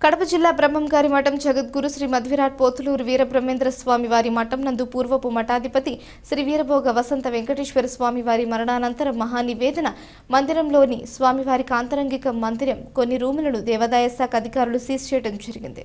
కడప జిల్లా బ్రహ్మంగారి మఠం జగద్గురు శ్రీ మధ్విరాట్ పోతులూరు వీరబ్రహ్మేంద్ర స్వామి వారి మఠం నందు పూర్వపు మఠాధిపతి శ్రీ వీరభోగ వసంత వెంకటేశ్వర స్వామి వారి మరణానంతరం మహానివేదన మందిరంలోని స్వామివారి కాంతరంగిక మందిరం కొన్ని రూములను దేవాదాయ శాఖ అధికారులు సీజ్ చేయడం జరిగింది.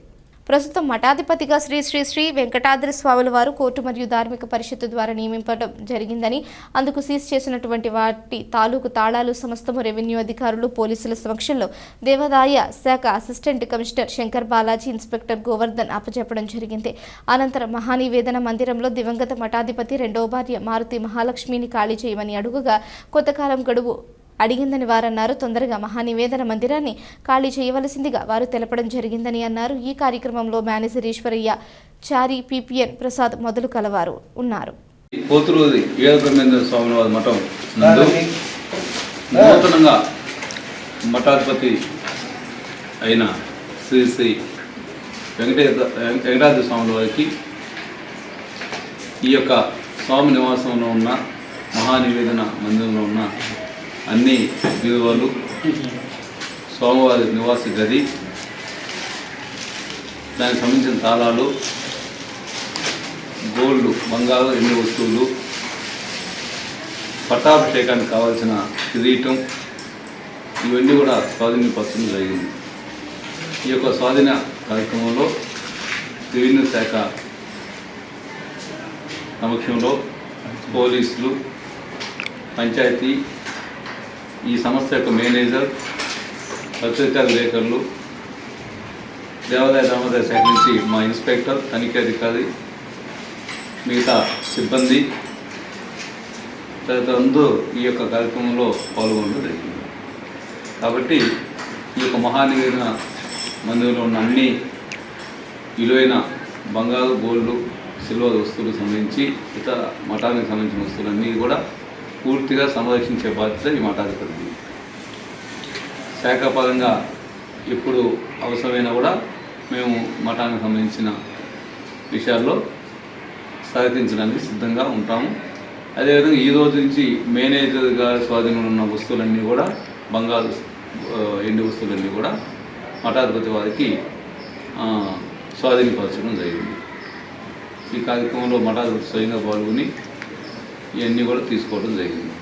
ప్రస్తుతం మఠాధిపతిగా శ్రీ శ్రీ శ్రీ వెంకటాద్రి స్వాముల వారు కోర్టు మరియు ధార్మిక పరిషత్తు ద్వారా నియమించడం జరిగిందని, అందుకు సీజ్ చేసినటువంటి వాటి తాలూకు తాళాలు సమస్తము రెవెన్యూ అధికారులు పోలీసుల సమక్షంలో దేవాదాయ శాఖ assistant commissioner Shankar Balaji, inspector Govardhan అప్పచెప్పడం జరిగింది. అనంతరం మహానివేదన మందిరంలో దివంగత మఠాధిపతి రెండవ భార్య మారుతి మహాలక్ష్మిని ఖాళీ చేయమని అడుగుగా కొంతకాలం గడువు అడిగిందని వారన్నారు. తొందరగా మహానివేదన మందిరాన్ని ఖాళీ చేయవలసిందిగా వారు తెలపడం జరిగిందని అన్నారు. ఈ కార్యక్రమంలో మేనేజర్ ఈశ్వరయ్య, చారి, పిపిఎన్ ప్రసాద్ మొదలు కలవారు ఉన్నారు. పోతులూరి వీరబ్రహ్మేంద్ర స్వామి వారి మఠం నందు నూతనంగా మఠాధిపతి అయిన శ్రీ శ్రీ వెంకటాద్రి స్వామి వారికి ఈ యొక్క స్వామి నివాసంలో ఉన్న మహానివేదన మందిరంలో ఉన్న అన్ని బీరువాలు, స్వామివారి నివాస గది, దానికి సంబంధించిన తాళాలు, గోల్డ్ బంగారు ఎన్ని వస్తువులు, పట్టాభిషేకానికి కావాల్సిన కిరీటం, ఇవన్నీ కూడా స్వాధీనపరచడం జరిగింది. ఈ యొక్క స్వాధీన కార్యక్రమంలో రెవెన్యూ శాఖ సమక్షంలో పోలీసులు, పంచాయతీ, ఈ సంస్థ యొక్క మేనేజర్, పత్రికా విలేకరులు, దేవాదాయ ధర్మాదాయ శాఖ నుంచి మా ఇన్స్పెక్టర్, తనిఖీ అధికారి, మిగతా సిబ్బంది తదితరులందరూ ఈ యొక్క కార్యక్రమంలో పాల్గొనడం జరిగింది. కాబట్టి ఈ యొక్క మహానివేదన మందిరంలో ఉన్న అన్ని విలువైన బంగారు, గోల్డ్, సిల్వర్ వస్తువులకు సంబంధించి ఇతర మఠానికి సంబంధించిన వస్తువులన్నీ కూడా పూర్తిగా సంరక్షించే బాధ్యత ఈ మఠాధిపతి. శాఖాపరంగా ఎప్పుడు అవసరమైనా కూడా మేము మఠానికి సంబంధించిన విషయాల్లో సహకరించడానికి సిద్ధంగా ఉంటాము. అదేవిధంగా ఈ రోజు నుంచి మేనేజర్ గారి స్వాధీనంలో ఉన్న వస్తువులన్నీ కూడా బంగారు, ఎండి వస్తువులన్నీ కూడా మఠాధిపతి వారికి స్వాధీనపరచడం జరిగింది. ఈ కార్యక్రమంలో మఠాధిపతి స్వయంగా పాల్గొని ఇవన్నీ కూడా తీసుకోవడం జరిగింది.